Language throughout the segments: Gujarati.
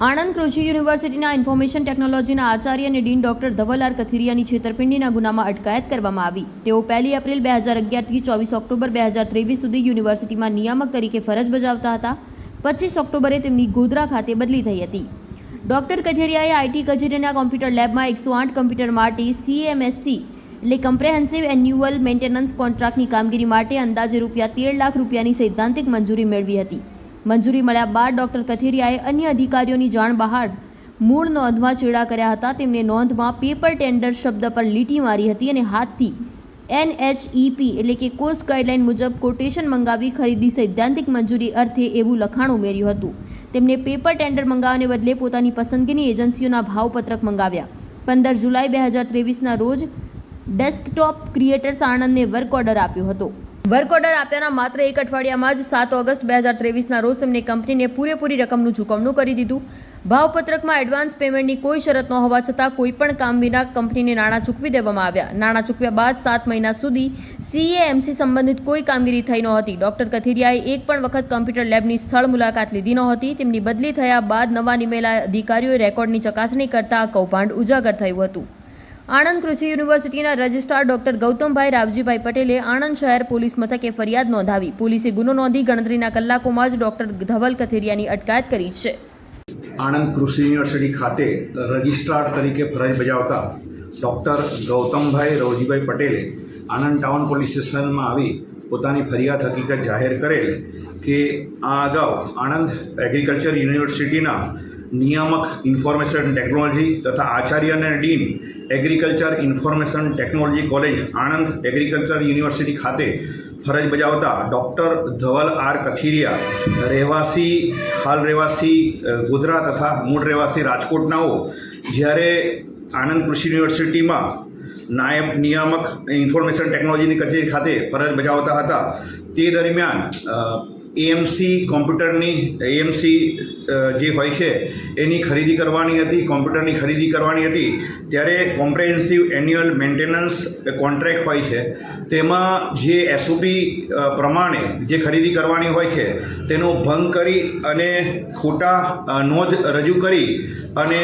આણંદ કૃષિ યુનિવર્સિટીના ઇન્ફોર્મેશન ટેકનોલોજીના આચાર્ય અને ડીન ડોક્ટર ધવલ આર કથિરિયાની છેતરપિંડીના ગુનામાં અટકાયત કરવામાં આવી। તેઓ 1 એપ્રિલ 2011 થી 24 ઓક્ટોબર 2023 સુધી યુનિવર્સિટીમાં નિયામક તરીકે ફરજ બજાવતા હતા। 25 ઓક્ટોબરે તેમની ગોધરા ખાતે બદલી થઈ હતી। ડોક્ટર કથિરિયાએ આઈટી કચેરીના કોમ્પ્યુટર લેબમાં 108 કમ્પ્યુટર માટે CMSC એટલે કમ્પ્રેહેન્સિવ એન્યુઅલ મેન્ટેનન્સ કોન્ટ્રાક્ટની કામગીરી માટે અંદાજે ₹13 લાખ રૂપિયાની સૈદ્ધાંતિક મંજૂરી મેળવી હતી। મંજૂરી મળ્યા બાદ ડોક્ટર કથિરિયાએ અન્ય અધિકારીઓની જાણ બહાર મૂળ નોંધમાં ચેડા કર્યા હતા। તેમણે નોંધમાં પેપર ટેન્ડર શબ્દ પર લીટી મારી હતી અને હાથથી NHEP એટલે કે કોસ્ટ ગાઈડલાઈન મુજબ કોટેશન મંગાવી ખરીદી સૈદ્ધાંતિક મંજૂરી અર્થે એવું લખાણ ઉમેર્યું હતું। તેમણે પેપર ટેન્ડર મંગાવવાને બદલે પોતાની પસંદગીની એજન્સીઓના ભાવપત્રક મંગાવ્યા। 15 જુલાઈ 2023ના રોજ ડેસ્કટોપ ક્રિએટર્સ આણંદને વર્ક ઓર્ડર આપ્યો હતો। વર્ક ઓર્ડર આપ્યાના માત્ર 1 અઠવાડિયામાં જ 7 ઓગસ્ટ 2023ના રોજ તેમણે કંપનીને પૂરેપૂરી રકમનું ચૂકવણું કરી દીધું। ભાવપત્રકમાં એડવાન્સ પેમેન્ટની કોઈ શરત ન હોવા છતાં કોઈપણ કામ વિના કંપનીને નાણાં ચૂકવી દેવામાં આવ્યા। નાણાં ચૂકવ્યા બાદ 7 મહિના સુધી CAMC સંબંધિત કોઈ કામગીરી થઈ નહોતી। ડોક્ટર કથિરિયાએ એક પણ વખત કમ્પ્યુટર લેબની સ્થળ મુલાકાત લીધી નહોતી। તેમની બદલી થયા બાદ નવા નિમેલા અધિકારીઓએ રેકોર્ડની ચકાસણી કરતા આ કૌભાંડ ઉજાગર થયું હતું। આણંદ કૃષિ યુનિવર્સિટીના રજિસ્ટ્રાર ડોક્ટર ગૌતમભાઈ રાવજીભાઈ પટેલે આણંદ શહેર પોલીસ મથકે ફરિયાદ નોંધાવી। પોલીસે ગુનો નોંધી ગણતરીના કલાકોમાં જ ડોક્ટર ધવલ કથિરિયાની અટકાયત કરી છે। આણંદ કૃષિ યુનિવર્સિટી ખાતે રજિસ્ટ્રાર તરીકે ફરજ બજાવતા ડૉક્ટર ગૌતમભાઈ રાવજીભાઈ પટેલે આણંદ ટાઉન પોલીસ સ્ટેશનમાં આવી પોતાની ફરિયાદ હકીકત જાહેર કરેલ કે આ અગાઉ આણંદ એગ્રીકલ્ચર યુનિવર્સિટીના નિયામક ઇન્ફોર્મેશન ટેકનોલોજી તથા આચાર્ય અને dean agriculture information technology college Anand agriculture university ખાતે ફરજ બજાવતા ડૉક્ટર ધવલ આર કથિરિયા હાલ રહેવાસી ગોધરા તથા મૂળ રહેવાસી રાજકોટનાઓ જ્યારે આણંદ કૃષિ યુનિવર્સિટીમાં નાયબ નિયામક ઇન્ફોર્મેશન ટેકનોલોજીની કચેરી ખાતે ફરજ બજાવતા હતા। તે દરમિયાન AMC કોમ્પ્યુટરની AMC જે હોય છે એની ખરીદી કરવાની હતી, કોમ્પ્યુટરની ખરીદી કરવાની હતી। ત્યારે કોમ્પ્રેહેન્સિવ એન્યુઅલ મેન્ટેનન્સ કોન્ટ્રાક્ટ હોય છે તેમાં જે SOP પ્રમાણે જે ખરીદી કરવાની હોય છે તેનો ભંગ કરી અને ખોટા નોંધ રજૂ કરી અને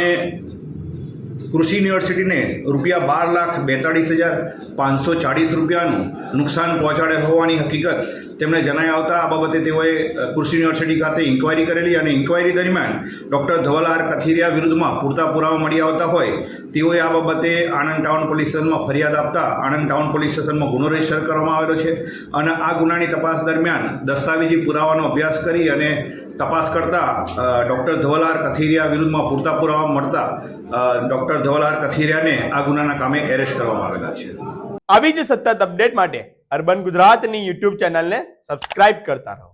કૃષિ યુનિવર્સિટીને ₹12,42,540 રૂપિયાનું નુકસાન પહોંચાડે હોવાની હકીકત તેમણે જણાવી આવતા આ બાબતે તેઓએ કૃષિ યુનિવર્સિટી ખાતે ઇન્ક્વાયરી કરેલી અને ઇન્ક્વાયરી દરમિયાન ડૉક્ટર ધવલ આર કથિરિયા વિરુદ્ધમાં પૂરતા પુરાવા મળી આવતા હોય તેઓએ આ બાબતે આણંદ ટાઉન પોલીસ સ્ટેશનમાં ફરિયાદ આપતા આણંદ ટાઉન પોલીસ સ્ટેશનમાં ગુનો રજીસ્ટર કરવામાં આવેલો છે અને આ ગુનાની તપાસ દરમિયાન દસ્તાવેજી પુરાવાનો અભ્યાસ કરી અને તપાસ કરતા ડૉક્ટર ધવલ આર કથિરિયા વિરુદ્ધમાં પૂરતા પુરાવા મળતા ડૉક્ટર ધવલ આર કથિરિયાને આ ગુનાના કામે એરેસ્ટ કરવામાં આવેલા છે। આવી જ સતત અપડેટ માટે અર્બન ગુજરાતની YouTube ચેનલને સબસ્ક્રાઇબ કરતા રહો।